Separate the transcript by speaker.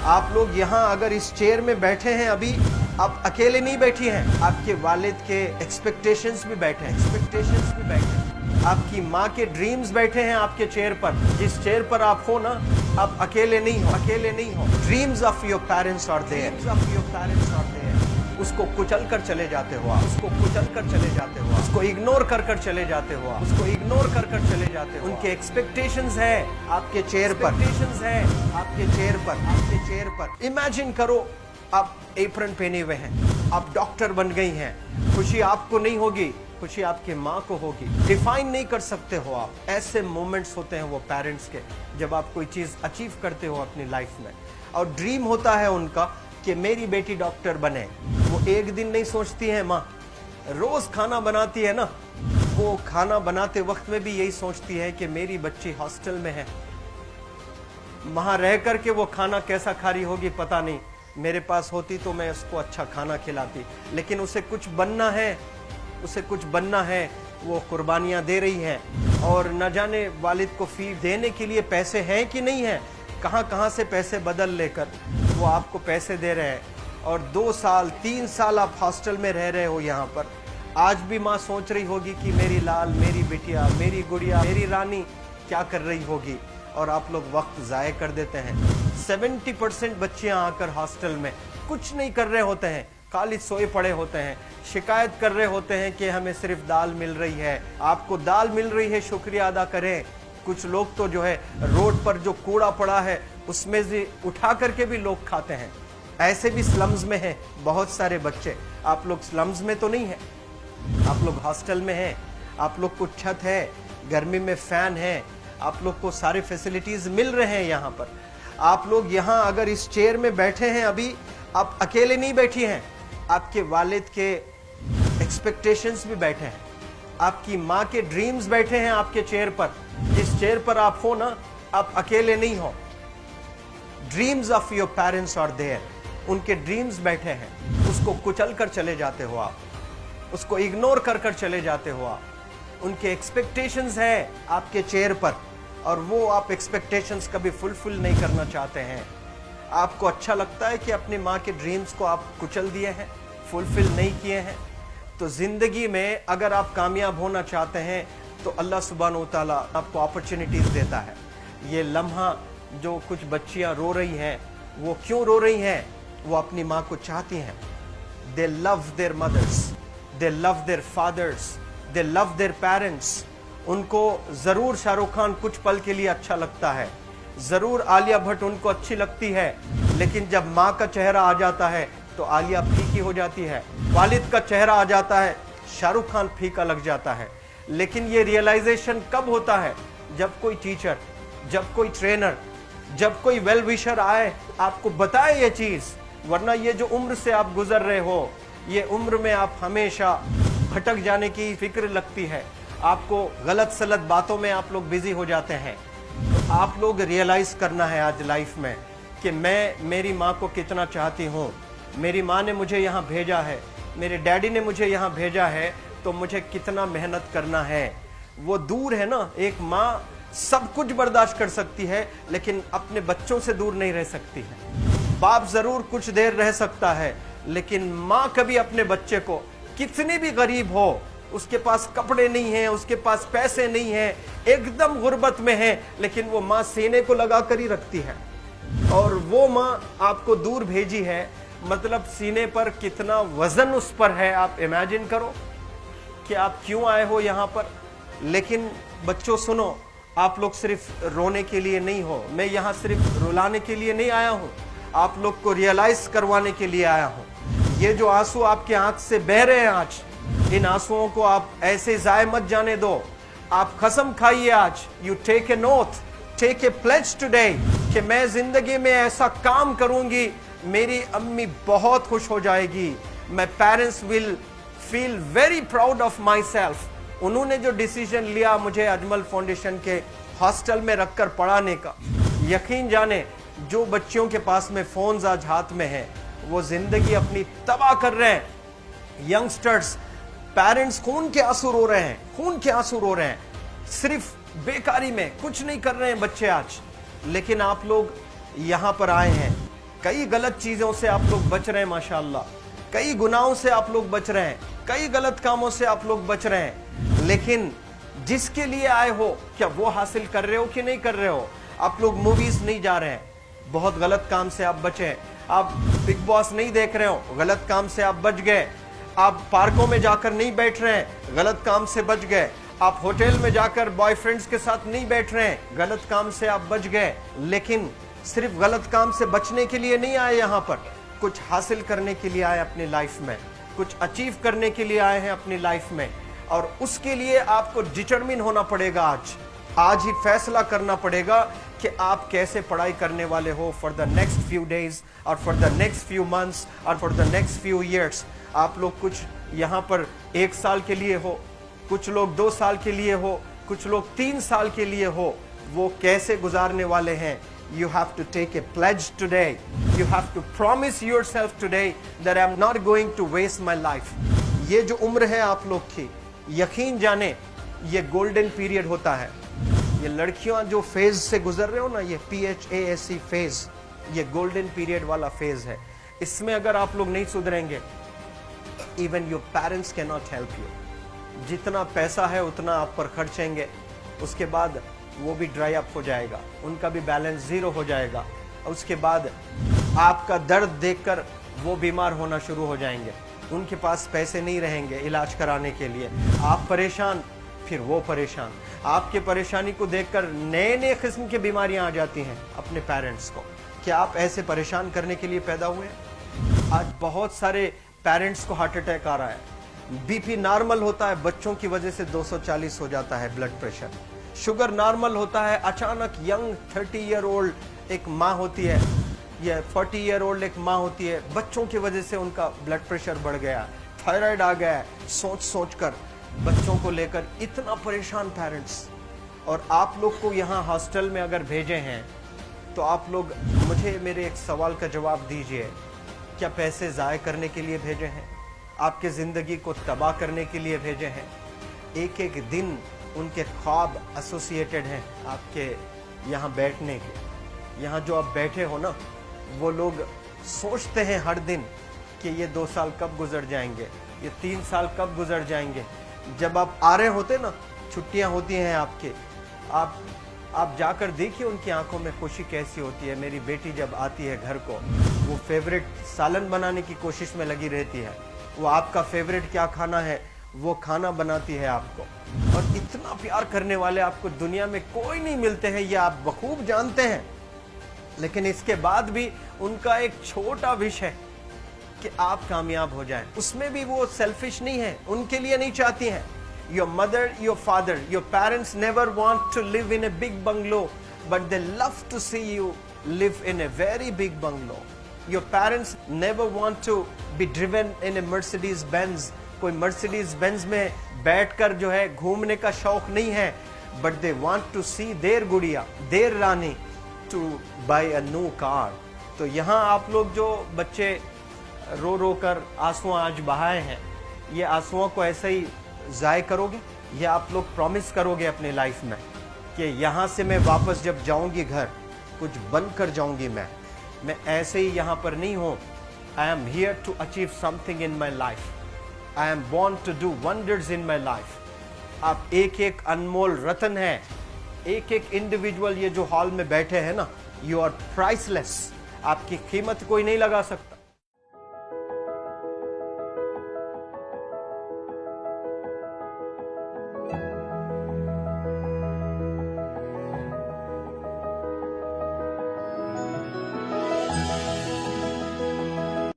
Speaker 1: आप लोग यहाँ अगर इस चेयर में बैठे हैं अभी, आप अकेले नहीं बैठी हैं, आपके वालिद के एक्सपेक्टेशंस भी बैठे हैं, आपकी माँ के ड्रीम्स बैठे हैं आपके चेयर पर। जिस चेयर पर आप हो ना, आप अकेले नहीं हो। Dreams of your parents are there, उसको कुचल कर चले जाते हो, उसको इग्नोर कर चले जाते हो, उनके एक्सपेक्टेशंस है आपके चेयर पर। इमेजिन करो, आप एप्रन पहने हुए हैं, आप डॉक्टर बन गई हैं। खुशी आपको नहीं होगी, खुशी आपके माँ को होगी। डिफाइन नहीं कर सकते हो आप। ऐसे मोमेंट्स होते हैं वो पेरेंट्स के, जब आप कोई चीज अचीव करते हो अपनी लाइफ में, और ड्रीम होता है उनका कि मेरी बेटी डॉक्टर बने। वो एक दिन नहीं सोचती है माँ, रोज खाना बनाती है ना, वो खाना बनाते वक्त में भी यही सोचती है कि मेरी बच्ची हॉस्टल में है, वहां रह करके वो खाना कैसा खा रही होगी पता नहीं, मेरे पास होती तो मैं उसको अच्छा खाना खिलाती। लेकिन उसे कुछ बनना है, वो कुर्बानियां दे रही है, और न जाने वालिद को फी देने के लिए पैसे हैं कि नहीं है, कहां से पैसे बदल लेकर वो आपको पैसे दे रहे हैं। और 2 साल 3 साल आप हॉस्टल में रह रहे हो यहाँ पर। आज भी माँ सोच रही होगी कि मेरी लाल, मेरी बिटिया, मेरी गुड़िया, मेरी रानी क्या कर रही होगी, और आप लोग वक्त ज़ाय कर देते हैं। 70% बच्चियां आकर हॉस्टल में कुछ नहीं कर रहे होते हैं, खाली सोए पड़े होते हैं, शिकायत कर रहे होते हैं कि हमें सिर्फ दाल मिल रही है। आपको दाल मिल रही है, शुक्रिया अदा करें। कुछ लोग तो जो है रोड पर जो कूड़ा पड़ा है उसमें से उठा करके भी लोग खाते हैं। ऐसे भी स्लम्स में हैं बहुत सारे बच्चे। आप लोग स्लम्स में तो नहीं है, आप लोग हॉस्टल में हैं, आप लोग को छत है, गर्मी में फैन है, आप लोग को सारे फैसिलिटीज मिल रहे हैं यहाँ पर। आप लोग यहाँ अगर इस चेयर में बैठे हैं अभी, आप अकेले नहीं बैठी हैं, आपके वालिद के एक्सपेक्टेशंस भी बैठे हैं, आपकी माँ के ड्रीम्स बैठे हैं आपके चेयर पर। जिस चेयर पर आप हो ना, आप अकेले नहीं हो। Dreams of your parents are there, उनके ड्रीम्स बैठे हैं, उसको कुचल कर चले जाते हो आप, उसको इग्नोर कर चले जाते हो आप। उनके एक्सपेक्टेशंस है आपके चेयर पर, और वो आप एक्सपेक्टेशंस कभी फुलफिल नहीं करना चाहते हैं। आपको अच्छा लगता है कि अपनी माँ के ड्रीम्स को आप कुचल दिए हैं, फुलफिल नहीं किए हैं। तो जिंदगी में अगर आप कामयाब होना चाहते हैं तो अल्लाह सुब्हानहू तआला आपको अपॉर्चुनिटीज देता है। ये लम्हा जो कुछ बच्चियां रो रही हैं, वो क्यों रो रही हैं? वो अपनी माँ को चाहती हैं। They love their mothers, they love their fathers, they love their parents. उनको जरूर शाहरुख खान कुछ पल के लिए अच्छा लगता है, जरूर आलिया भट्ट उनको अच्छी लगती है, लेकिन जब माँ का चेहरा आ जाता है तो आलिया फीकी हो जाती है। वालिद का चेहरा आ जाता है, शाहरुख खान फीका लग जाता है। लेकिन ये रियलाइजेशन कब होता है? जब कोई टीचर, जब कोई ट्रेनर, जब कोई वेल विशर आए, आपको बताए ये चीज। वरना ये जो उम्र से आप गुजर रहे हो, ये उम्र में आप हमेशा भटक जाने की फिक्र लगती है, आपको गलत सलत बातों में आप लोग बिजी हो जाते हैं। तो आप लोग रियलाइज करना है आज लाइफ में कि मैं मेरी माँ को कितना चाहती हूँ। मेरी माँ ने मुझे यहाँ भेजा है, मेरे डैडी ने मुझे यहाँ भेजा है, तो मुझे कितना मेहनत करना है। वो दूर है ना, एक माँ सब कुछ बर्दाश्त कर सकती है, लेकिन अपने बच्चों से दूर नहीं रह सकती है। बाप जरूर कुछ देर रह सकता है, लेकिन माँ कभी अपने बच्चे को, कितनी भी गरीब हो, उसके पास कपड़े नहीं हैं, उसके पास पैसे नहीं हैं, एकदम गुर्बत में है, लेकिन वो माँ सीने को लगा कर ही रखती है। और वो माँ आपको दूर भेजी है, मतलब सीने पर कितना वजन उस पर है। आप इमेजिन करो कि आप क्यों आए हो यहाँ पर। लेकिन बच्चों सुनो, आप लोग सिर्फ रोने के लिए नहीं हो, मैं यहाँ सिर्फ रुलाने के लिए नहीं आया हूँ, आप लोग को रियलाइज करवाने के लिए आया हूँ। ये जो आंसू आपके आंख से बह रहे हैं आज, इन आंसुओं को आप ऐसे जाए मत जाने दो। आप कसम खाइए आज, you take a note, take a pledge today, कि मैं जिंदगी में ऐसा काम करूंगी, मेरी अम्मी बहुत खुश हो जाएगी। My parents will feel very proud of my self. उन्होंने जो डिसीजन लिया मुझे अजमल फाउंडेशन के हॉस्टल में रखकर पढ़ाने का, यकीन जाने जो बच्चियों के पास में फोन्स आज हाथ में हैं, वो जिंदगी अपनी तबाह कर रहे हैं। यंगस्टर्स, पेरेंट्स खून के आंसू रो रहे हैं, खून के आंसू रो रहे हैं, सिर्फ बेकारी में कुछ नहीं कर रहे हैं बच्चे आज। लेकिन आप लोग यहाँ पर आए हैं, कई गलत चीजों से आप लोग बच रहे हैं माशाल्लाह, कई गुनाहों से आप लोग बच रहे हैं, कई गलत कामों से आप लोग बच रहे हैं, लेकिन जिसके लिए आए हो क्या वो हासिल कर रहे हो कि नहीं कर रहे हो? आप लोग मूवीज नहीं जा रहे हैं, बहुत गलत काम से आप बचे हैं। आप बिग बॉस नहीं देख रहे हो, गलत काम से आप बच गए। आप पार्कों में जाकर नहीं बैठ रहे हैं, गलत काम से बच गए। आप होटल में जाकर बॉयफ्रेंड्स के साथ नहीं बैठ रहे हैं, गलत काम से आप बच गए। लेकिन सिर्फ गलत काम से बचने के लिए नहीं आए, यहाँ पर कुछ हासिल करने के लिए आए अपनी लाइफ में, कुछ अचीव करने के लिए आए हैं अपनी लाइफ में। और उसके लिए आपको डिटरमिन होना पड़ेगा। आज ही फैसला करना पड़ेगा कि आप कैसे पढ़ाई करने वाले हो for the next few days और for the next few months और for the next few years. आप लोग कुछ यहाँ पर 1 साल के लिए हो, कुछ लोग 2 साल के लिए हो, कुछ लोग 3 साल के लिए हो। वो कैसे गुजारने वाले हैं? You have to take a pledge today. You have to promise yourself today that I'm not going to waste my life. ये जो उम्र है आप लोग की, यकीन जाने ये गोल्डन पीरियड होता है। ये लड़कियां जो फेज से गुजर रहे हो ना, ये PHASE फेज, ये गोल्डन पीरियड वाला फेज है। इसमें अगर आप लोग नहीं सुधरेंगे, even your parents cannot help you. जितना पैसा है उतना आप पर खर्चेंगे, उसके बाद वो भी ड्राई अप हो जाएगा, उनका भी बैलेंस जीरो हो जाएगा। और उसके बाद आपका दर्द देखकर वो बीमार होना शुरू हो जाएंगे, उनके पास पैसे नहीं रहेंगे इलाज कराने के लिए। आप परेशान, फिर वो परेशान। आपके परेशानी को देखकर नए नए किस्म की बीमारियां आ जाती हैं अपने पेरेंट्स को। क्या आप ऐसे परेशान करने के लिए पैदा हुए हैं? आज बहुत सारे पेरेंट्स को हार्ट अटैक आ रहा है, BP नॉर्मल होता है, बच्चों की वजह से 240 हो जाता है ब्लड प्रेशर। शुगर नॉर्मल होता है, अचानक यंग 30 ईयर ओल्ड एक माँ होती है या 40 ईयर ओल्ड एक माँ होती है, बच्चों की वजह से उनका ब्लड प्रेशर बढ़ गया, थायराइड आ गया। सोच सोच कर बच्चों को लेकर इतना परेशान पेरेंट्स। और आप लोग को यहाँ हॉस्टल में अगर भेजे हैं तो आप लोग मुझे मेरे एक सवाल का जवाब दीजिए, क्या पैसे ज़ाय करने के लिए भेजे हैं? आपके ज़िंदगी को तबाह करने के लिए भेजे हैं? एक एक दिन उनके ख्वाब एसोसिएटेड हैं आपके यहाँ बैठने के। यहाँ जो आप बैठे हो ना, वो लोग सोचते हैं हर दिन कि ये 2 साल कब गुजर जाएंगे, ये 3 साल कब गुजर जाएंगे। जब आप आ रहे होते ना, छुट्टियाँ होती हैं आपके, आप जाकर देखिए उनकी आंखों में खुशी कैसी होती है। मेरी बेटी जब आती है घर को, वो फेवरेट सालन बनाने की कोशिश में लगी रहती है। वो आपका फेवरेट क्या खाना है वो खाना बनाती है आपको। और इतना प्यार करने वाले आपको दुनिया में कोई नहीं मिलते हैं, ये आप बखूब जानते हैं। लेकिन इसके बाद भी उनका एक छोटा विश है कि आप कामयाब हो जाएं। उसमें भी वो सेल्फिश नहीं है, उनके लिए नहीं चाहती हैं। Your mother, your father, your parents never want to live in a big bungalow, but they love to see you live in a very big bungalow. Your parents never want to be driven in a Mercedes Benz. कोई Mercedes Benz में बैठकर जो है घूमने का शौक नहीं है, but they want to see their गुड़िया, देयर रानी to buy a new car. तो यहाँ आप लोग जो बच्चे रो रो कर आंसू आज बहाए हैं, ये आंसुओं को ऐसे ही ज़ाय करोगे? ये आप लोग प्रॉमिस करोगे अपने लाइफ में कि यहाँ से मैं वापस जब जाऊँगी घर, कुछ बन कर जाऊँगी। मैं ऐसे ही यहाँ पर नहीं हूँ। I am here to achieve something in my life. I am born to do wonders in my life. आप एक एक अनमोल रत्न हैं, एक एक इंडिविजुअल ये जो हॉल में बैठे हैं ना, you are priceless. आपकी कीमत कोई नहीं लगा सकता।